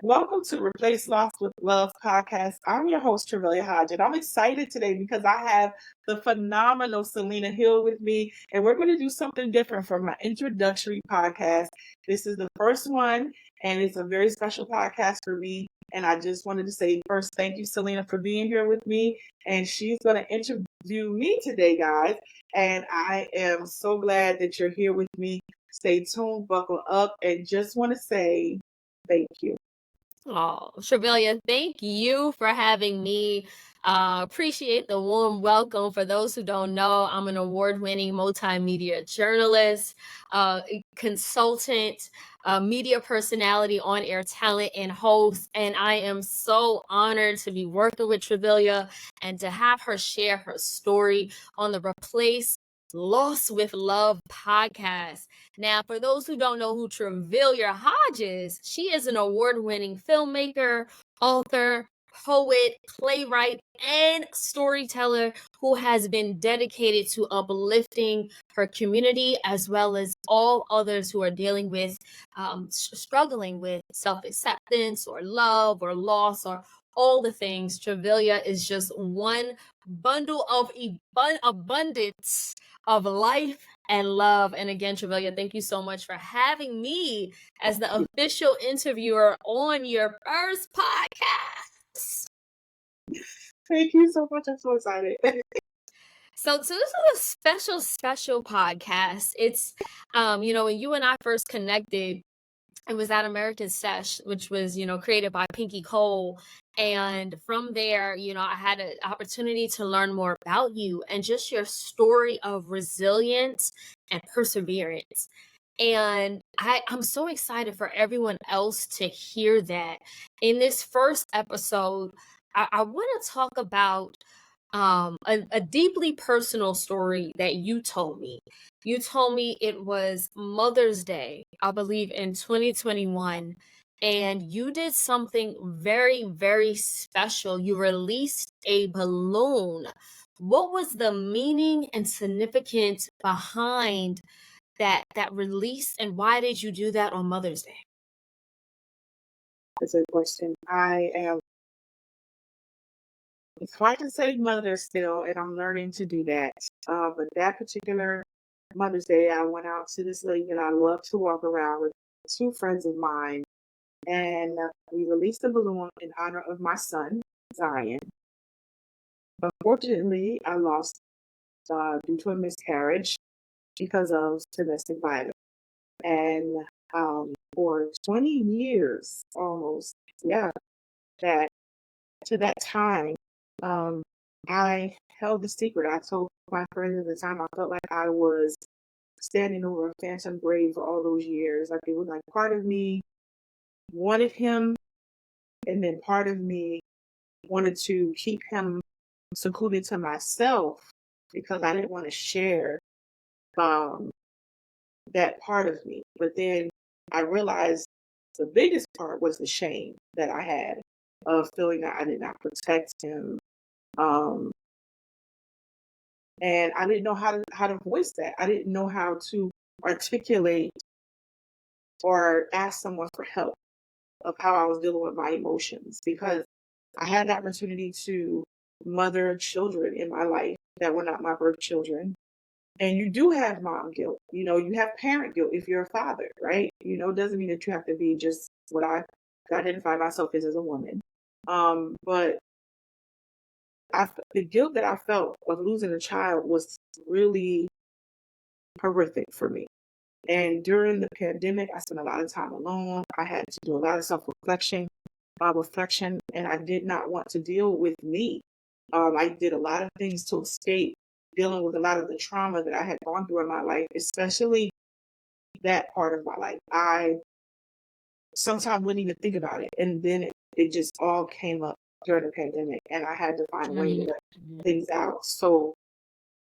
Welcome to Replace Loss with Love podcast. I'm your host, Trevelia Hodge, and I'm excited today because I have the phenomenal Selena Hill with me, and we're going to do something different for my introductory podcast. This is the first one, and it's a very special podcast for me. And I just wanted to say first, thank you, Selena, for being here with me. And she's going to interview me today, guys. And I am so glad that you're here with me. Stay tuned, buckle up, and just want to say thank you. Oh, Trevelia, thank you for having me. Appreciate the warm welcome. For those who don't know, I'm an award-winning multimedia journalist, consultant, media personality, on-air talent, and host. And I am so honored to be working with Trevelia and to have her share her story on the Replace Loss with Love podcast. Now, for those who don't know who Trevelia Hodge is, she is an award-winning filmmaker, author, poet, playwright, and storyteller who has been dedicated to uplifting her community as well as all others who are dealing with struggling with self-acceptance or love or loss or all the things. Trevelia is just one bundle of abundance of life and love. And again, Trevelia, thank you so much for having me as the official interviewer on your first podcast. Thank you so much. I'm so excited. So this is a special podcast. It's, when you and I first connected, it was at American Sesh, which was, created by Pinky Cole. And from there, I had an opportunity to learn more about you and just your story of resilience and perseverance. And I'm so excited for everyone else to hear that. In this first episode, I want to talk about a deeply personal story that you told me. You told me it was Mother's Day, I believe in 2021, and you did something very, very special. You released a balloon. What was the meaning and significance behind that release, and why did you do that on Mother's Day? That's a good question. It's hard to say mother still, and I'm learning to do that. But that particular Mother's Day, I went out to this lake that I love to walk around with two friends of mine, and we released a balloon in honor of my son, Zion. Unfortunately, I lost due to a miscarriage because of domestic violence. And for 20 years almost, yeah, that to that time, I held the secret. I told my friends at the time I felt like I was standing over a phantom grave for all those years. Like it was like part of me wanted him, and then part of me wanted to keep him secluded to myself because I didn't want to share um, that part of me. But then I realized the biggest part was the shame that I had of feeling that I did not protect him. Um, and I didn't know how to voice that. I didn't know how to articulate or ask someone for help of how I was dealing with my emotions because I had the opportunity to mother children in my life that were not my birth children. And you do have mom guilt. You have parent guilt if you're a father, right? It doesn't mean that you have to be just what I identify myself as a woman. But the guilt that I felt of losing a child was really horrific for me. And during the pandemic, I spent a lot of time alone. I had to do a lot of self-reflection, and I did not want to deal with me. I did a lot of things to escape dealing with a lot of the trauma that I had gone through in my life, especially that part of my life. I sometimes wouldn't even think about it. And then it just all came up during the pandemic, and I had to find a way to let things out. So,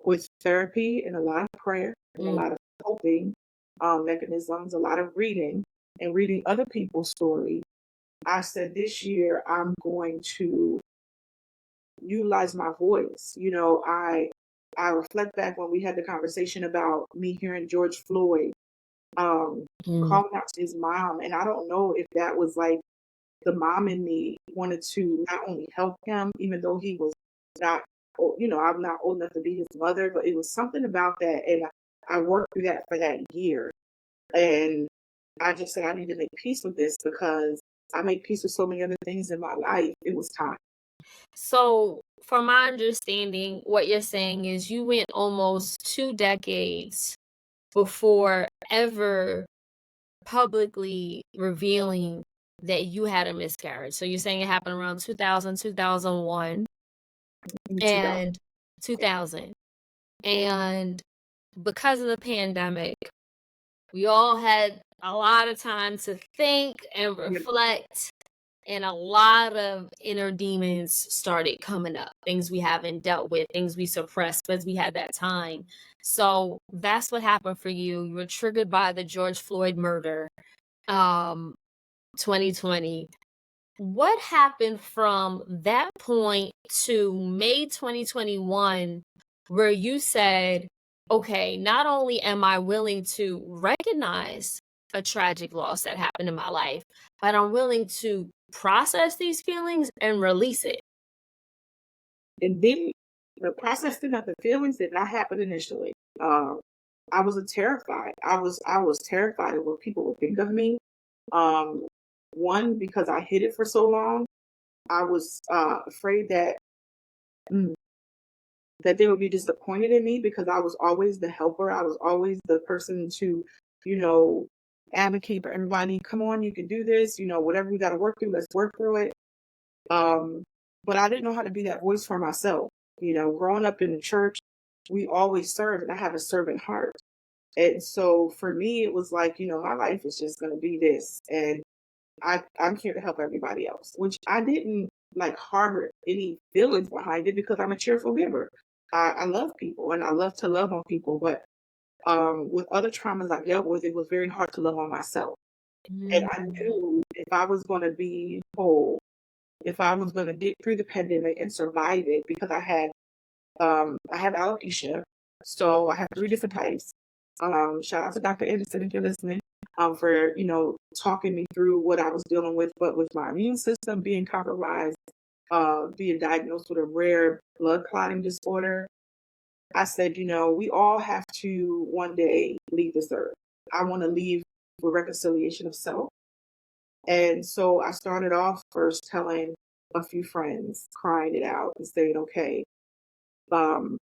with therapy and a lot of prayer and a lot of coping mechanisms, a lot of reading and reading other people's stories, I said this year I'm going to utilize my voice. I reflect back when we had the conversation about me hearing George Floyd calling out to his mom, and I don't know if that was like the mom in me wanted to not only help him, even though he was not, I'm not old enough to be his mother, but it was something about that. And I worked through that for that year. And I just said, I need to make peace with this because I made peace with so many other things in my life. It was time. So, from my understanding, what you're saying is you went almost 2 decades before ever publicly revealing that you had a miscarriage. So you're saying it happened around 2000, 2001, In 2000. and 2000. And because of the pandemic, we all had a lot of time to think and reflect, and a lot of inner demons started coming up, things we haven't dealt with, things we suppressed because we had that time. So that's what happened for you. You were triggered by the George Floyd murder, 2020. What happened from that point to May 2021, where you said, okay, not only am I willing to recognize a tragic loss that happened in my life, but I'm willing to process these feelings and release it? And then the processing of the feelings did not happen initially. I was terrified. I was terrified of what people would think of me. Um, One, because I hid it for so long. I was afraid mm, that they would be disappointed in me because I was always the helper. I was always the person to, you know, advocate for everybody. Come on, you can do this. Whatever we got to work through, let's work through it. Um, but I didn't know how to be that voice for myself. Growing up in the church, we always served, and I have a servant heart. And so for me, it was like, my life is just going to be this. And I'm here to help everybody else, which I didn't like harbor any feelings behind it because I'm a cheerful giver. I love people and I love to love on people. But with other traumas I dealt with, it was very hard to love on myself. And I Mm. knew if I was going to be whole, if I was going to get through the pandemic and survive it, because I have alopecia, so I have three different types. Shout out to Dr. Anderson if you're listening, for talking me through what I was dealing with, but with my immune system being compromised, being diagnosed with a rare blood clotting disorder. I said, we all have to one day leave this earth. I want to leave with reconciliation of self. And so I started off first telling a few friends, crying it out and saying, okay, um,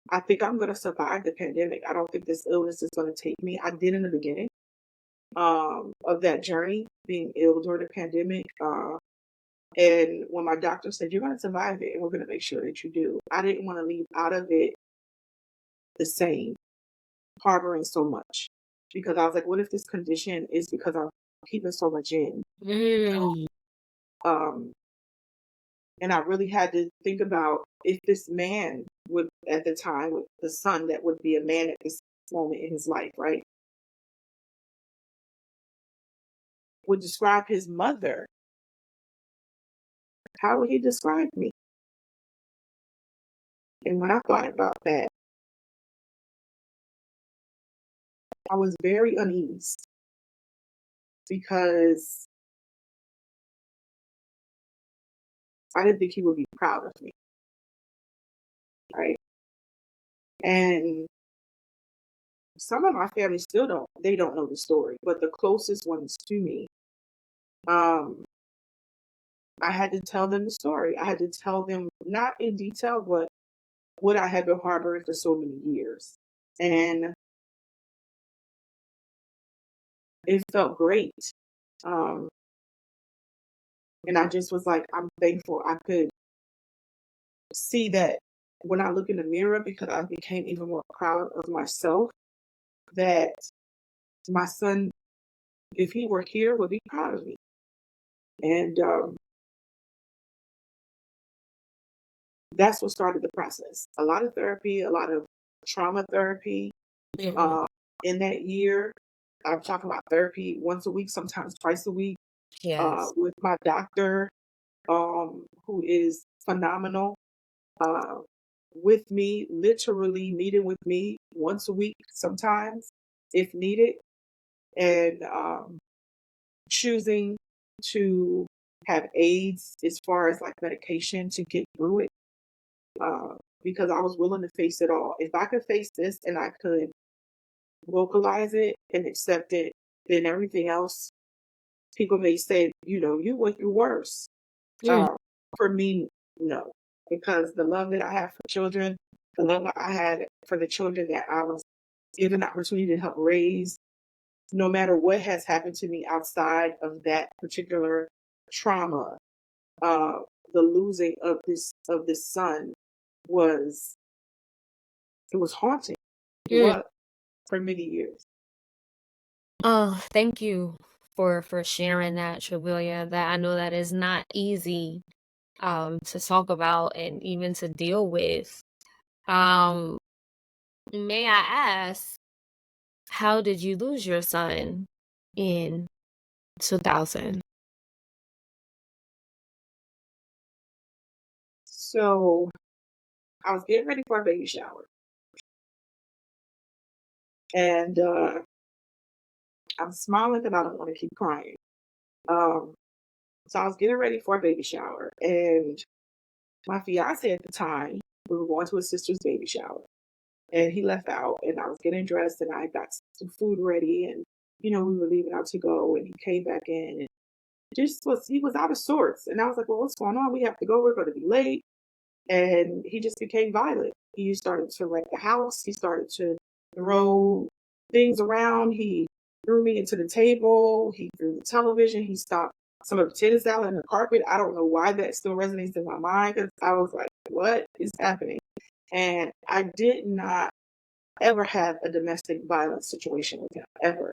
I think I'm going to survive the pandemic. I don't think this illness is going to take me. I did in the beginning of that journey, being ill during the pandemic. And when my doctor said, you're going to survive it and we're going to make sure that you do, I didn't want to leave out of it the same, harboring so much. Because I was like, what if this condition is because I'm keeping so much in? Mm. Um, And I really had to think about if this man would, at the time, with the son that would be a man at this moment in his life, right, would describe his mother, how would he describe me? And when I thought about that, I was very uneasy because I didn't think he would be proud of me, right? And some of my family still they don't know the story, but the closest ones to me, um, I had to tell them the story. I had to tell them not in detail, but what I had been harboring for so many years. And it felt great. Um, and I just was like, I'm thankful I could see that when I look in the mirror, because I became even more proud of myself, that my son, if he were here, would be proud of me. And that's what started the process. A lot of therapy, a lot of trauma therapy Yeah. uh, in that year. I'm talking about therapy once a week, sometimes twice a week, Yes. with my doctor, who is phenomenal, uh, with me, literally meeting with me once a week, sometimes if needed, and choosing to have aids as far as like medication to get through it, because I was willing to face it all. If I could face this and I could vocalize it and accept it, then everything else, people may say, you went through worse. Mm. Uh, for me, no, because the love that I have for children, the love I had for the children that I was given the opportunity to help raise, no matter what has happened to me outside of that particular trauma, uh, the losing of this son was it was haunting. It Mm. was for many years. Oh, thank you for sharing that, Travilia. That I know that is not easy to talk about and even to deal with. Um, may I ask, how did you lose your son in 2000? So I was getting ready for a baby shower, and I'm smiling because I don't want to keep crying. Um, so I was getting ready for a baby shower, and my fiance at the time, we were going to his sister's baby shower, and he left out, and I was getting dressed, and I got some food ready, and we were leaving out to go, and he came back in, and he was out of sorts, and I was like, well, what's going on? We have to go. We're going to be late. And he just became violent. He started to wreck the house. He started to throw things around. He threw me into the table. He threw the television. He stopped some of the tennis out on the carpet. I don't know why that still resonates in my mind, because I was like, what is happening? And I did not ever have a domestic violence situation with him, ever.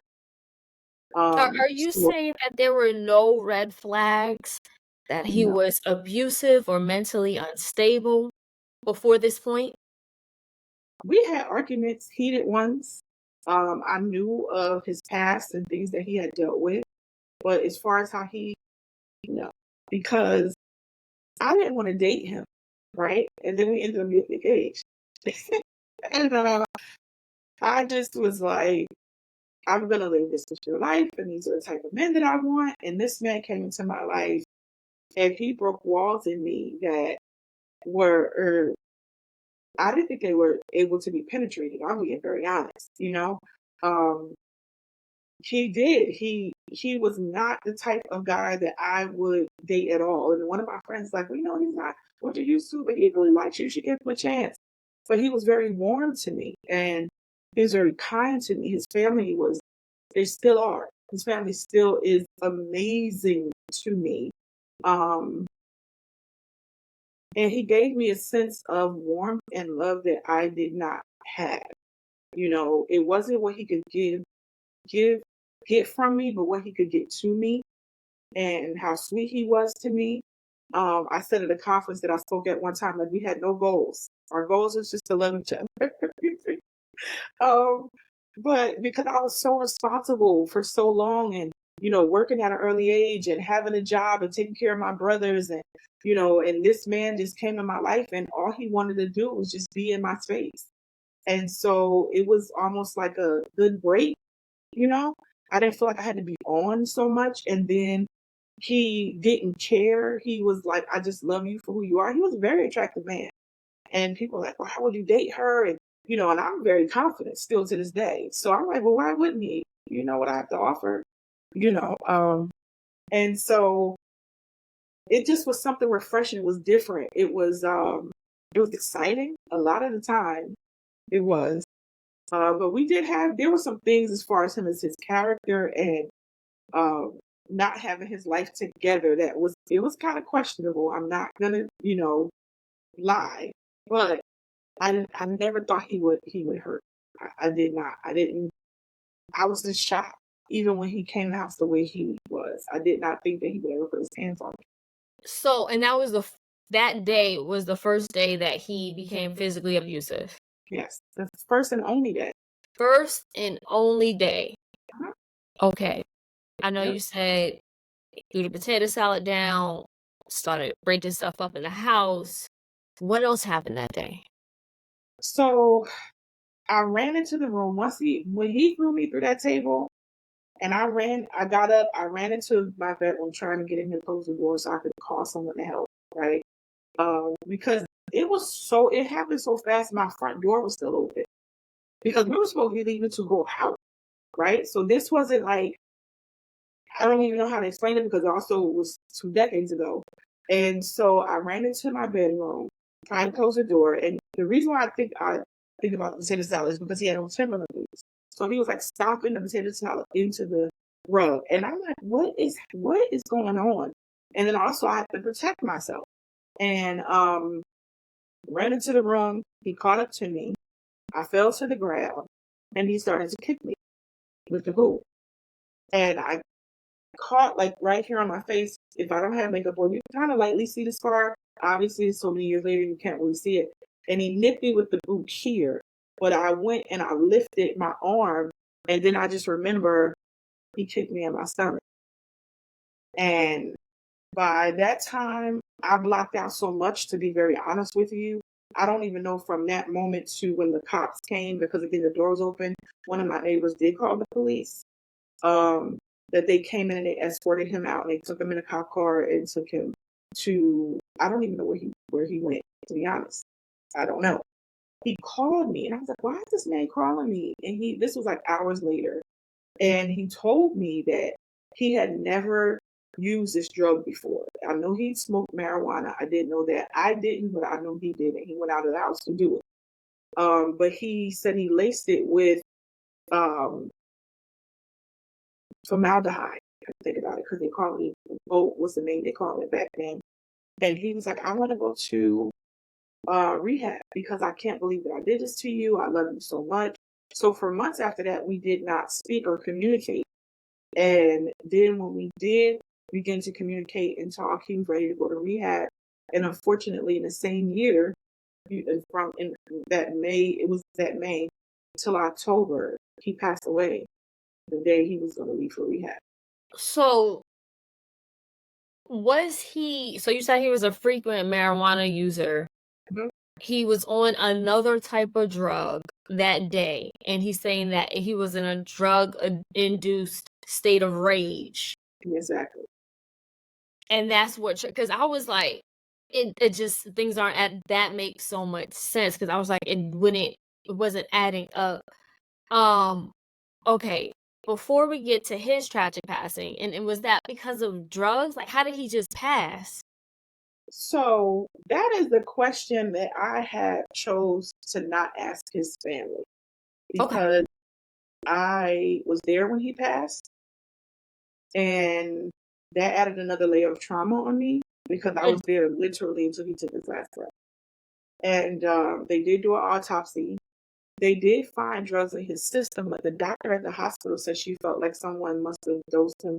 Are you So saying that there were no red flags that he no, was abusive or mentally unstable before this point? we had arguments, heated ones. I knew of his past and things that he had dealt with. But as far as how no, because I didn't want to date him, right? And then we ended up getting engaged. And I just was like, I'm going to live this with your life. And these are the type of men that I want. And this man came into my life and he broke walls in me that were, I didn't think they were able to be penetrated. I'm being very honest. Um, He did. He was not the type of guy that I would date at all. And one of my friends like, well, he's not what you used to, but he really likes you. You should give him a chance. But he was very warm to me and he was very kind to me. His family they still are. His family still is amazing to me. Um, and he gave me a sense of warmth and love that I did not have. It wasn't what he could give get from me, but what he could get to me and how sweet he was to me. I said at a conference that I spoke at one time that we had no goals. Our goals was just to love each other. um, but because I was so responsible for so long and working at an early age and having a job and taking care of my brothers and and this man just came in my life and all he wanted to do was just be in my space. And so it was almost like a good break, you know? I didn't feel like I had to be on so much. And then he didn't care. He was like, I just love you for who you are. He was a very attractive man. And people were like, well, how would you date her? And I'm very confident still to this day. So I'm like, well, why wouldn't he? You know what I have to offer? You know, and so it just was something refreshing. It was different. It was exciting a lot of the time. It was. But there were some things as far as him as his character and um, not having his life together it was kind of questionable. I'm not gonna, lie, but I never thought he would hurt. I did not. I didn't. I was just shocked. Even when he came in the house the way he was, I did not think that he would ever put his hands on me. So, and that day was the first day that he became physically abusive. Yes, the first and only day. First and only day. Uh-huh. Okay. I know Yep. you said threw the potato salad down, started breaking stuff up in the house. What else happened that day? So I ran into the room when he threw me through that table. And I got up, I ran into my bedroom trying to get him to close the door so I could call someone to help, right? Because it happened so fast, my front door was still open because we were supposed to be leaving to go out, right? So this wasn't like, I don't even know how to explain it because also it was 2 decades ago. And so I ran into my bedroom, trying to close the door. And the reason why I think about the potato salad is because he had on Timberland boots. So he was like stomping the potato salad into the rug. And I'm like, what is going on? And then also I had to protect myself. And ran into the room. He caught up to me. I fell to the ground and he started to kick me with the boot. And I caught like right here on my face. If I don't have makeup on, you can kind of lightly see the scar. Obviously, so many years later, you can't really see it. And he nipped me with the boot here. But I went and I lifted my arm. And then I just remember he kicked me in my stomach. And by that time, I blocked out so much, to be very honest with you. I don't even know from that moment to when the cops came, because again, the door was open. One of my neighbors did call the police. That they came in and they escorted him out and they took him in a cop car and took him to, I don't even know where he went, to be honest. I don't know. He called me and I was like, why is this man calling me? And this was like hours later. And he told me that he had never used this drug before. I know he smoked marijuana. I didn't know that. I didn't, but I know he did it. He went out of the house to do it. But he said he laced it with formaldehyde. I think about it because they call it Volt was the name they called it back then. And he was like, I want to go to rehab because I can't believe that I did this to you. I love you so much. So for months after that, we did not speak or communicate. And then when we did begin to communicate and talk, he was ready to go to rehab. And unfortunately, in the same year, from in that May, it was that May till October, he passed away the day he was going to leave for rehab. So so you said he was a frequent marijuana user. Mhm. He was on another type of drug that day, and he's saying that he was in a drug induced state of rage. Exactly. And that's what, because I was like, it just, things aren't that makes so much sense, because I was like, it wasn't adding up. Okay, before we get to his tragic passing, and was that because of drugs? Like, how did he just pass? So that is the question that I had chose to not ask his family Okay. because I was there when he passed, and that added another layer of trauma on me because I was there literally until he took his last breath. And they did do an autopsy. They did find drugs in his system, but the doctor at the hospital said she felt like someone must have dosed him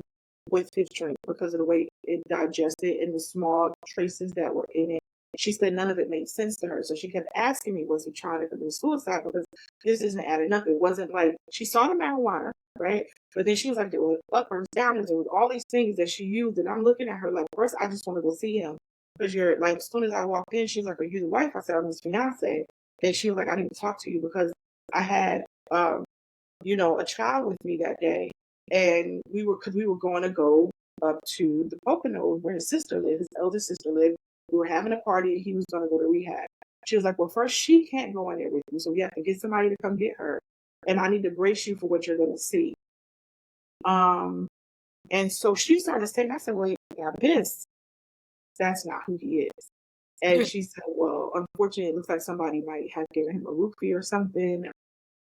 with his drink because of the way it digested and the small traces that were in it. She said none of it made sense to her. So she kept asking me, was he trying to commit suicide? Because this isn't adding up. It wasn't like she saw the marijuana, right? But then she was like, there were uppers, downers, there was all these things that she used. And I'm looking at her like, first, I just want to go see him. Because you're like, as soon as I walked in, she was like, are you the wife? I said, I'm his fiance. And she was like, I need to talk to you because I had, a child with me that day. And we were going to go up to the Poconos where his sister lived, his eldest sister lived. We were having a party and he was going to go to rehab. She was like, well, first she can't go in there with you. So we have to get somebody to come get her. And I need to brace you for what you're going to see. And so she started saying, I said, well, yeah, that's not who he is. And she said, well, unfortunately, it looks like somebody might have given him a roofie or something.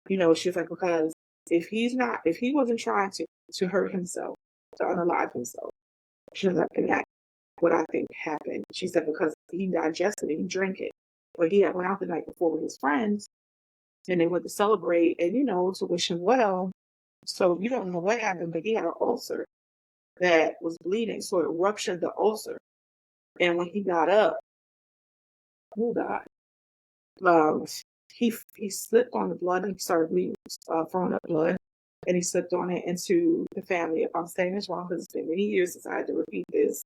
She was like, because if he wasn't trying to hurt himself, to unalive himself, she was like, and that's what I think happened. She said, because he digested it, he drank it. But he had went out the night before with his friends and they went to celebrate and, to wish him well. So you don't know what happened, but he had an ulcer that was bleeding. So it ruptured the ulcer. And when he got up, oh God, he slipped on the blood and he started bleeding, throwing up blood, and he slipped on it into the family. If I'm saying this wrong, because it's been many years since I had to repeat this,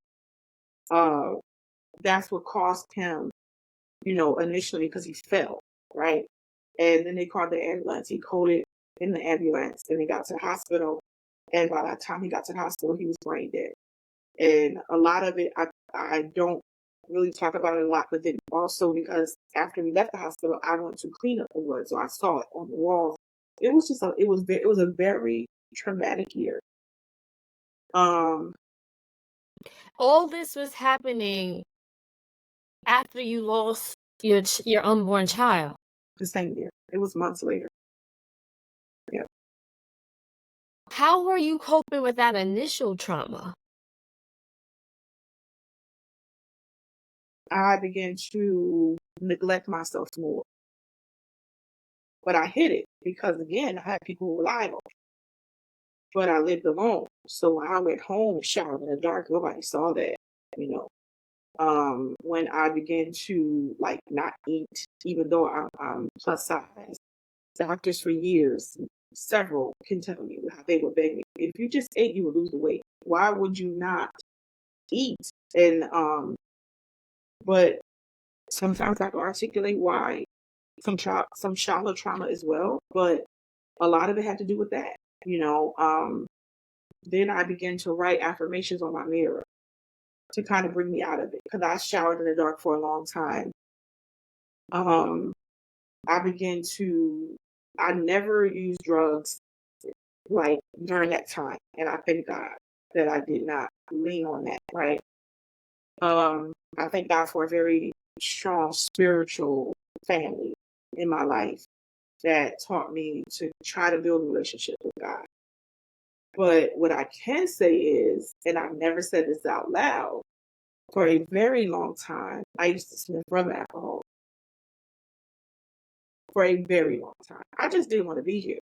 that's what caused him, initially because he fell, right? And then they called the ambulance. He coded in the ambulance, and they got to the hospital, And by the time he got to the hospital, he was brain dead. And a lot of it, I don't really talk about it a lot, but then also because after we left the hospital, I went to clean up the wood, so I saw it on the walls. It was just it was a very traumatic year. Um, All this was happening after you lost your unborn child. the same year. It was months later. Yeah. How were you coping with that initial trauma? I began to neglect myself more, but I hid it because again, I had people who relied on me, but I lived alone. So when I went home, showered in the dark, nobody saw that, you know. When I began to like not eat, even though I'm plus size, doctors for years, several can tell you how they would beg me, if you just ate, you would lose the weight. Why would you not eat? And but sometimes I can articulate why some shallow trauma as well, but a lot of it had to do with that, you know. Then I began to write affirmations on my mirror to kind of bring me out of it because I showered in the dark for a long time. Um, I began to, I never used drugs like during that time, and I thank God that I did not lean on that, right? I thank God for a very strong spiritual family in my life that taught me to try to build a relationship with God. But what I can say is, and I've never said this out loud, for a very long time, I used to sniff rubbing alcohol for a very long time. I just didn't want to be here,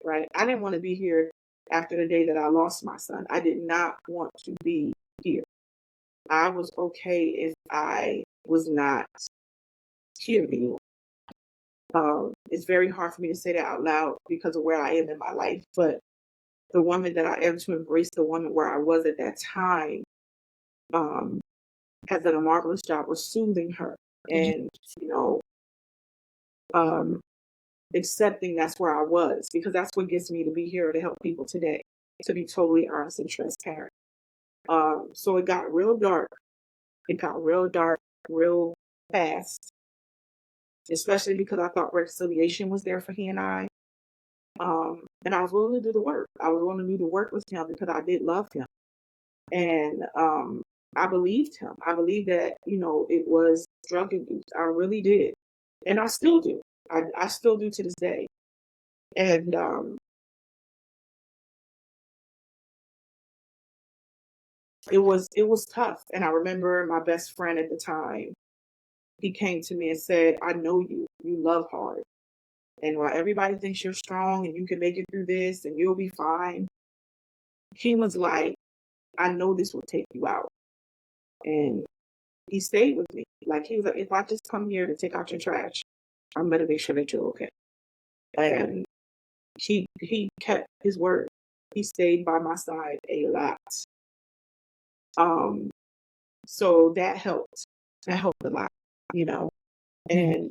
right? I didn't want to be here after the day that I lost my son. I did not want to be here. I was okay if I was not here anymore. It's very hard for me to say that out loud because of where I am in my life, but the woman that I am to embrace the woman where I was at that time um, has done a marvelous job of soothing her and, you know, um, accepting that's where I was because that's what gets me to be here to help people today, to be totally honest and transparent. So it got real dark. It got real dark real fast, especially because I thought reconciliation was there for he and I. And I was willing to do the work. I was willing to do the work with him because I did love him. And I believed him. I believed that, you know, it was drug abuse. I really did. And I still do. I still do to this day. And it was tough. And I remember my best friend at the time, he came to me and said, I know you. You love hard. And while everybody thinks you're strong and you can make it through this and you'll be fine, he was like, I know this will take you out. And he stayed with me. Like he was like, if I just come here to take out your trash, I'm gonna make sure that you're okay. And he kept his word. He stayed by my side a lot. Um, so that helped. That helped a lot, you know. And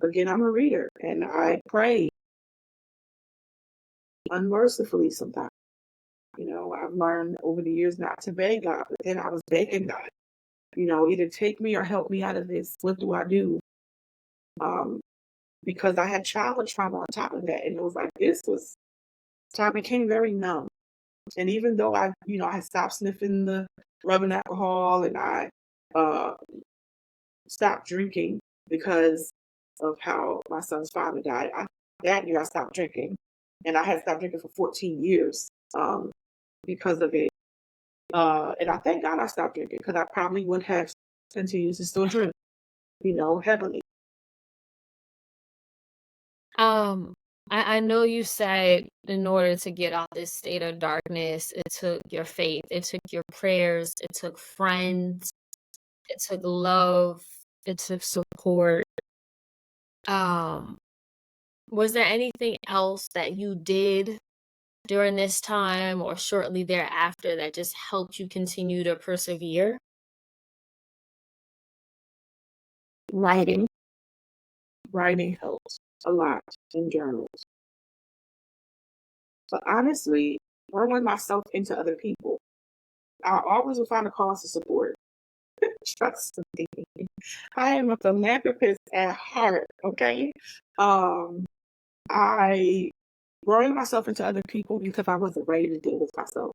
again, I'm a reader and I pray unmercifully sometimes. You know, I've learned over the years not to beg God, but then I was begging God, you know, either take me or help me out of this. What do I do? Um, because I had childhood trauma on top of that. And it was like, so I became very numb. And even though I had stopped sniffing the rubbing alcohol and I uh, stopped drinking because of how my son's father died, that year I stopped drinking. And I had stopped drinking for 14 years because of it. And I thank God I stopped drinking because I probably would have continued to still drink, you know, heavily. Um, I know you said in order to get out this state of darkness, it took your faith, it took your prayers, it took friends, it took love, it took support. Um, was there anything else that you did during this time or shortly thereafter that just helped you continue to persevere? Writing. Writing helps a lot in journals. But honestly, throwing myself into other people. I always will find a cause to support. Trust me. I am a philanthropist at heart, okay? Um, I throwing myself into other people because I wasn't ready to deal with myself.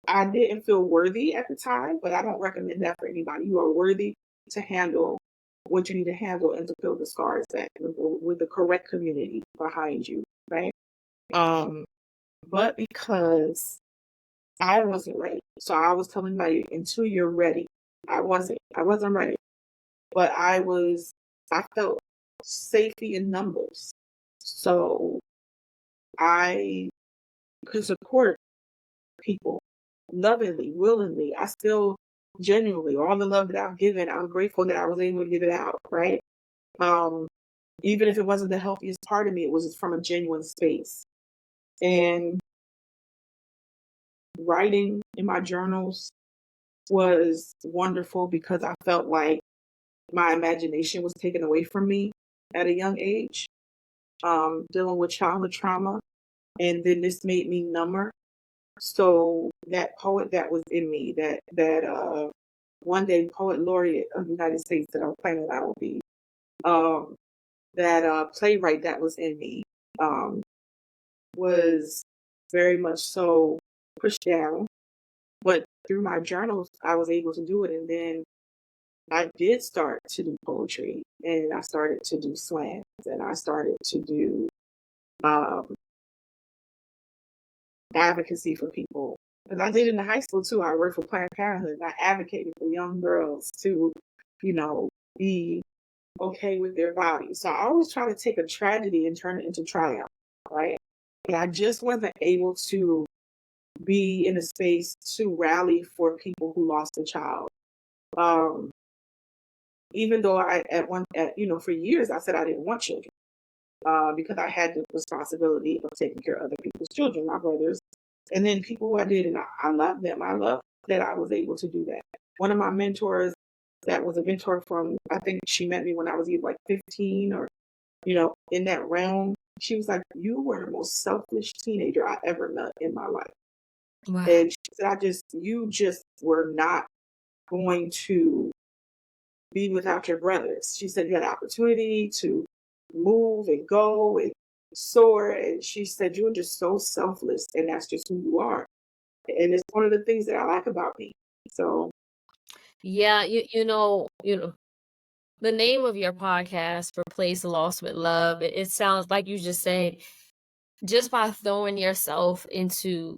I didn't feel worthy at the time, but I don't recommend that for anybody. You are worthy to handle what you need to handle and to fill the scars that with the correct community behind you, right? Um, but because I wasn't ready. So I was telling everybody until you're ready. I wasn't ready. But I felt safety in numbers. So I could support people lovingly, willingly. I still genuinely, all the love that I've given, I'm grateful that I was able to give it out, right? Um, Even if it wasn't the healthiest part of me, it was from a genuine space. And writing in my journals was wonderful because I felt like my imagination was taken away from me at a young age, dealing with childhood trauma. And then this made me number. So that poet that was in me, that one day poet laureate of the United States that I'm planning I will be, um, that playwright that was in me, um, was very much so pushed down. But through my journals, I was able to do it. And then I did start to do poetry, and I started to do slams, and I started to do um, advocacy for people. Because I did in the high school too. I worked for Planned Parenthood. I advocated for young girls to, you know, be okay with their bodies. So I always try to take a tragedy and turn it into triumph, right? And I just wasn't able to be in a space to rally for people who lost a child. Um, Even though for years I said I didn't want children because I had the responsibility of taking care of other people's children, my brothers, and then people who I did, and I love them. I love that I was able to do that. One of my mentors, that was a mentor from, I think she met me when I was either like 15 or, in that realm. She was like, "You were the most selfish teenager I ever met in my life." Wow. And she said, you just were not going to be without your brothers. She said you had the opportunity to move and go and soar. And she said, "You are just so selfless, and that's just who you are." And it's one of the things that I like about me. So Yeah, you know, the name of your podcast, Replace Loss with Love, it sounds like you just said, just by throwing yourself into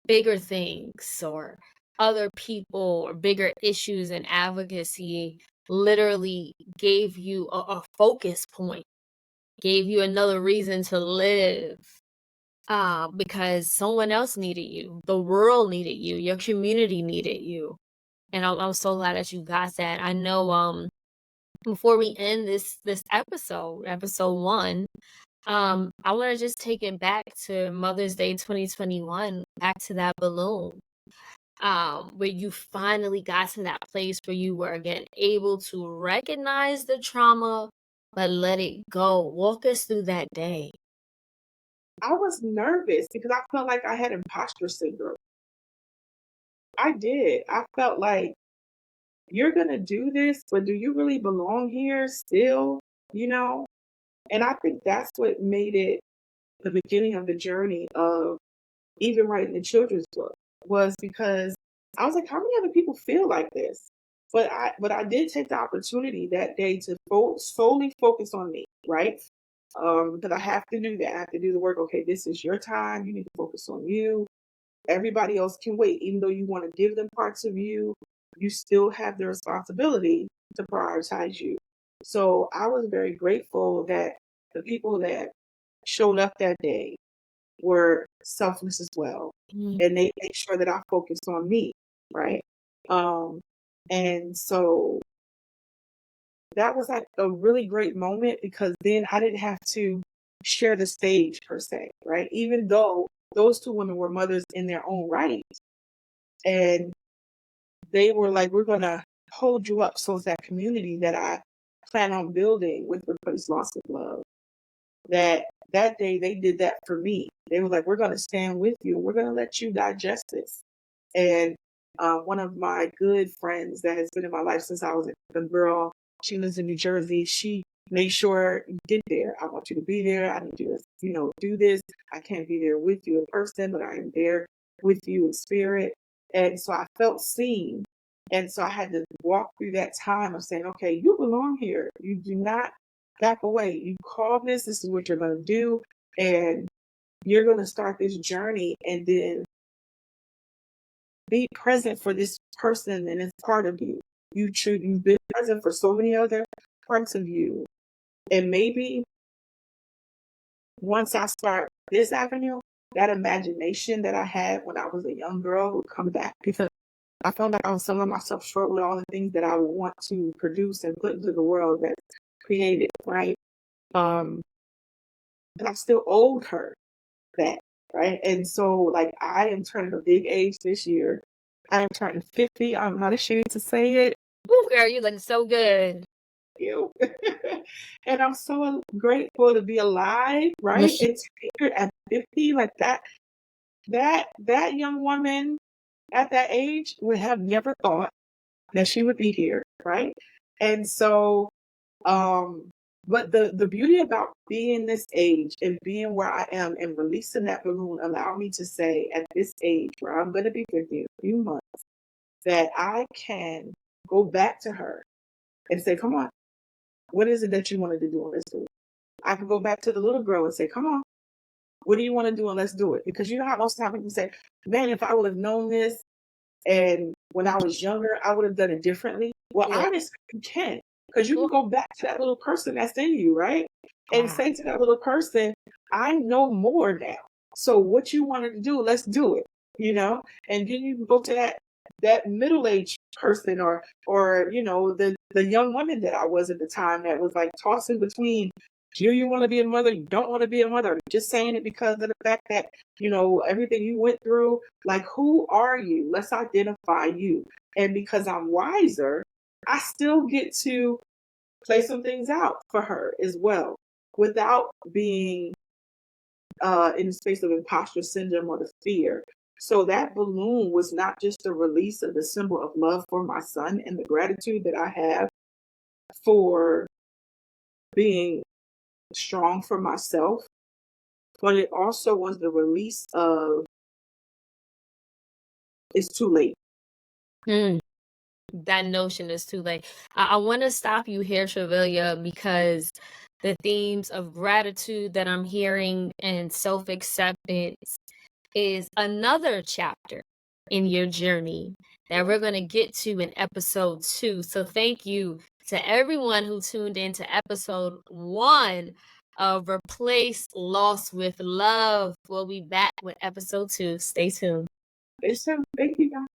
bigger things or other people or bigger issues and advocacy literally gave you a focus point, gave you another reason to live. Because someone else needed you, the world needed you, your community needed you. And I'm so glad that you got that. I know before we end this episode 1, I want to just take it back to Mother's Day 2021, back to that balloon, where you finally got to that place where you were again able to recognize the trauma, but let it go. Walk us through that day. I was nervous because I felt like I had imposter syndrome. I did. I felt like, you're going to do this, but do you really belong here still? You know? And I think that's what made it the beginning of the journey of even writing the children's book, was because I was like, how many other people feel like this? But I did take the opportunity that day to solely focus on me, right? Because I have to do that. I have to do the work. Okay, this is your time. You need to focus on you. Everybody else can wait. Even though you want to give them parts of you, you still have the responsibility to prioritize you. So I was very grateful that the people that showed up that day were selfless as well. Mm. And they made sure that I focused on me, right? Um, and so that was like a really great moment because then I didn't have to share the stage per se, right? Even though those two women were mothers in their own right. And they were like, we're going to hold you up. So it's that community that I plan on building with Replace Loss with Love, that that day they did that for me. They were like, we're going to stand with you. We're going to let you digest this. And one of my good friends that has been in my life since I was a girl, she lives in New Jersey. She made sure you get there. I want you to be there. I need you to, do this. I can't be there with you in person, but I am there with you in spirit. And so I felt seen. And so I had to walk through that time of saying, okay, you belong here. You do not back away. You call this. This is what you're going to do. And you're going to start this journey and then be present for this person and it's part of you. You've been present for so many other parts of you. And maybe once I start this avenue, that imagination that I had when I was a young girl would come back because I felt like I was selling myself short with all the things that I would want to produce and put into the world that's created, right? But I still owed her that, right? And so, like, I am turning a big age this year. I am turning 50. I'm not ashamed to say it. Ooh, girl, you looking so good. You. And I'm so grateful to be alive, right? Yes. And to be here at 50, like that young woman at that age would have never thought that she would be here, right? And so, but the beauty about being this age and being where I am and releasing that balloon allowed me to say at this age where I'm going to be 50 in a few months that I can go back to her and say, come on, what is it that you wanted to do? And let's do it. I can go back to the little girl and say, come on, what do you want to do? And let's do it. Because you know how most times people say, man, if I would have known this and when I was younger, I would have done it differently. Well, Yeah. honestly, you can. Because you can go back to that little person that's in you, right? And Wow. say to that little person, I know more now. So what you wanted to do, let's do it, And then you can go to that middle-aged person or the young woman that I was at the time that was like tossing between do you want to be a mother, you don't want to be a mother, or just saying it because of the fact that everything you went through. Like, who are you? Let's identify you. And because I'm wiser, I still get to play some things out for her as well without being in the space of imposter syndrome or the fear. So that balloon was not just a release of the symbol of love for my son and the gratitude that I have for being strong for myself, but it also was the release of it's too late. That notion is too late. I want to stop you here, Travilia, because the themes of gratitude that I'm hearing and self-acceptance is another chapter in your journey that we're going to get to in episode 2. So thank you to everyone who tuned in to episode 1 of Replace Loss with Love. We'll be back with episode 2. Stay tuned. Thank you, guys.